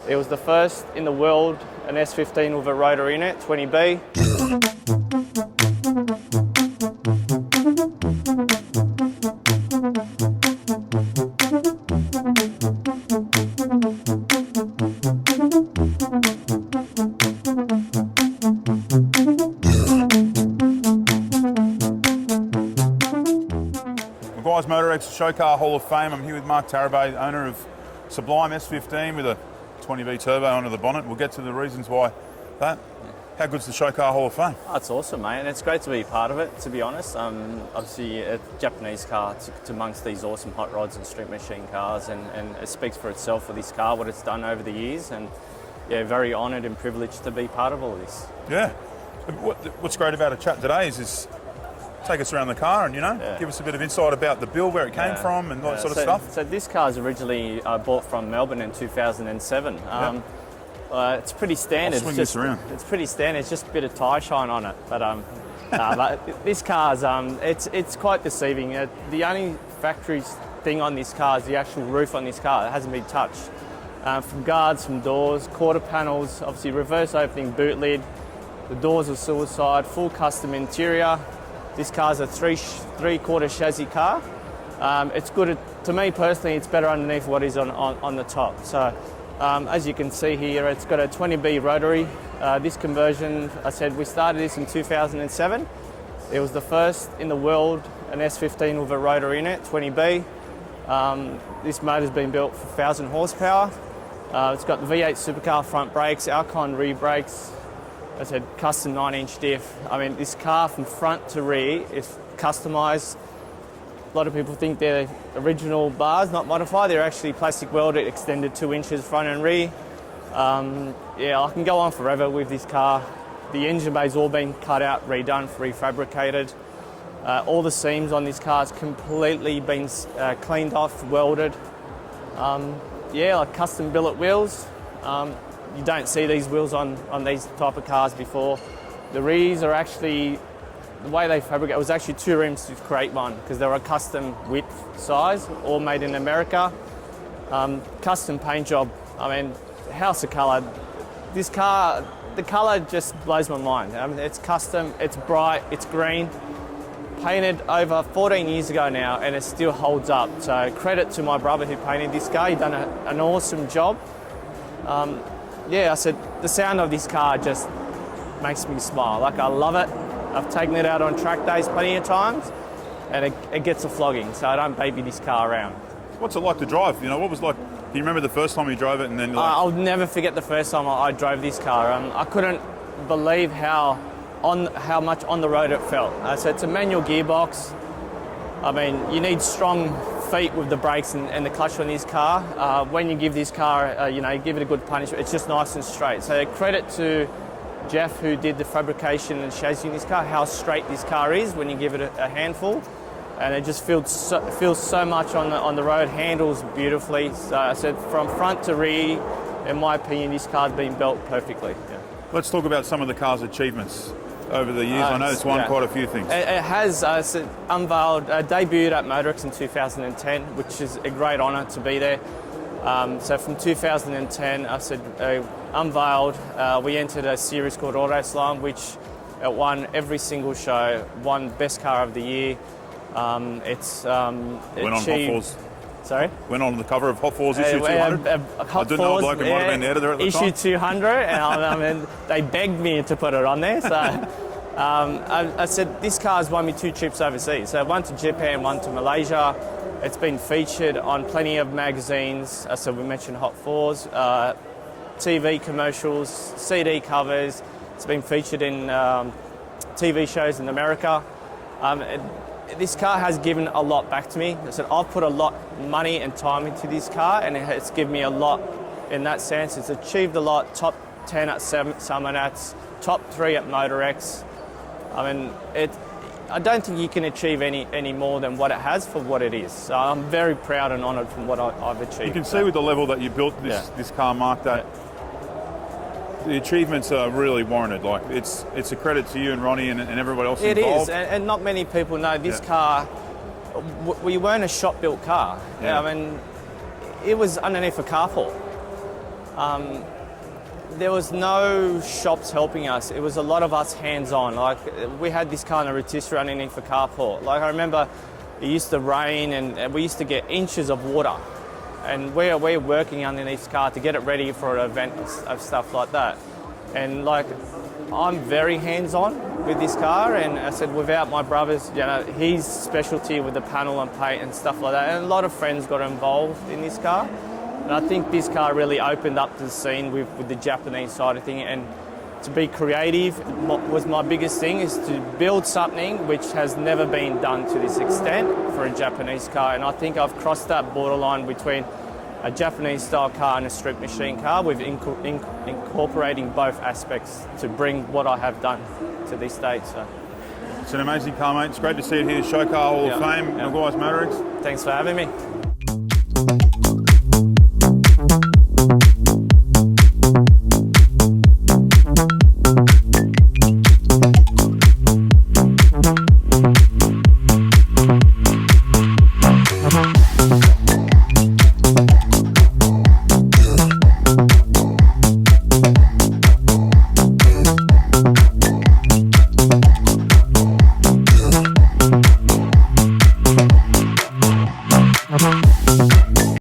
It was the first in the world, an S15 with a rotor in it, 20B. Guys, Motor X Show Car Hall of Fame. I'm here with Mark Tarabay, owner of Sublime S15 with a 20V turbo under the bonnet. We'll get to the reasons why that. How good's the Show Car Hall of Fame? Oh, it's awesome, mate, and it's great to be part of it, to be honest. Obviously, a Japanese car to amongst these awesome hot rods and street machine cars, and it speaks for itself for this car, what it's done over the years, and yeah, very honoured and privileged to be part of all this. Yeah. What's great about a chat today is take us around the car and, give us a bit of insight about the build, where it came from and that sort of stuff. So this car is originally bought from Melbourne in 2007. It's pretty standard. I'll swing this around. It's pretty standard. It's just a bit of tyre shine on it. But but this car's it's quite deceiving. The only factory thing on this car is the actual roof on this car. It hasn't been touched. From guards, from doors, quarter panels, obviously reverse opening boot lid. The doors are suicide, full custom interior. This car's a three-quarter chassis car. It's good, to me personally, it's better underneath what is on the top. So as you can see here, it's got a 20B rotary. This conversion, I said, we started this in 2007. It was the first in the world, an S15 with a rotor in it, 20B. This motor's been built for 1,000 horsepower. It's got the V8 supercar front brakes, Alcon rear brakes. I said custom 9-inch diff. I mean, this car from front to rear is customised. A lot of people think they're original bars, not modified. They're actually plastic welded, extended 2 inches front and rear. Yeah, I can go on forever with this car. The engine bay's all been cut out, redone, refabricated. All the seams on this car has completely been cleaned off, welded. Yeah, like custom billet wheels. You don't see these wheels on these type of cars before. The rears are actually, the way they fabricate, it was actually 2 rims to create one because they were a custom width size, all made in America. Custom paint job, I mean, house of colour. This car, the colour just blows my mind. I mean, it's custom, it's bright, it's green. Painted over 14 years ago now and it still holds up. So credit to my brother who painted this car, he's done an awesome job. Yeah, I said, the sound of this car just makes me smile. Like, I love it. I've taken it out on track days plenty of times, and it gets a flogging, so I don't baby this car around. What's it like to drive? What was like, do you remember the first time you drove it and then I'll never forget the first time I drove this car. I couldn't believe how much on the road it felt. So it's a manual gearbox. I mean, you need strong feet with the brakes and the clutch on this car. When you give this car, give it a good punishment, it's just nice and straight. So credit to Jeff who did the fabrication and chassis in this car, how straight this car is when you give it a handful. And it just feels so much on the road, handles beautifully. So I said from front to rear, in my opinion, this car's been built perfectly. Yeah. Let's talk about some of the car's achievements over the years. I know it's won quite a few things. It has unveiled, debuted at Motor X in 2010, which is a great honour to be there. So from 2010, I said unveiled. We entered a series called AutoSlam, which it won every single show, won Best Car of the Year. Went on Hot Fours. Sorry? Went on the cover of Hot Fours issue 200. I didn't know a bloke who might have been the editor at the time. Issue 200, and I mean, they begged me to put it on there. So I said, this car's won me 2 trips overseas. So one to Japan, one to Malaysia. It's been featured on plenty of magazines. So we mentioned Hot Fours, TV commercials, CD covers. It's been featured in TV shows in America. This car has given a lot back to me. I said, I've put a lot of money and time into this car, and it's given me a lot in that sense. It's achieved a lot, top 10 at Summer Nats, top 3 at Motor X. I mean, I don't think you can achieve any more than what it has for what it is. So I'm very proud and honoured from what I've achieved. You can see with the level that you built this car, Mark, that the achievements are really warranted. Like, it's a credit to you and Roni and everybody else involved. It is, and not many people know this car. We weren't a shop-built car. Yeah. I mean, it was underneath a carport. there was no shops helping us. It was a lot of us hands-on. Like, we had this car in a rotisserie underneath a carport. Like, I remember it used to rain and we used to get inches of water. And we're working underneath this car to get it ready for an event of stuff like that. And like, I'm very hands-on with this car, and I said without my brothers, you know, his specialty with the panel and paint and stuff like that, and a lot of friends got involved in this car. And I think this car really opened up the scene with the Japanese side of thing, and to be creative was my biggest thing, is to build something which has never been done to this extent for a Japanese car. And I think I've crossed that borderline between a Japanese style car and a street machine car, with incorporating both aspects to bring what I have done to this stage. So. It's an amazing car, mate. It's great to see it here, Show Car Hall of Fame, Maguire's Motor X. Thanks for having me.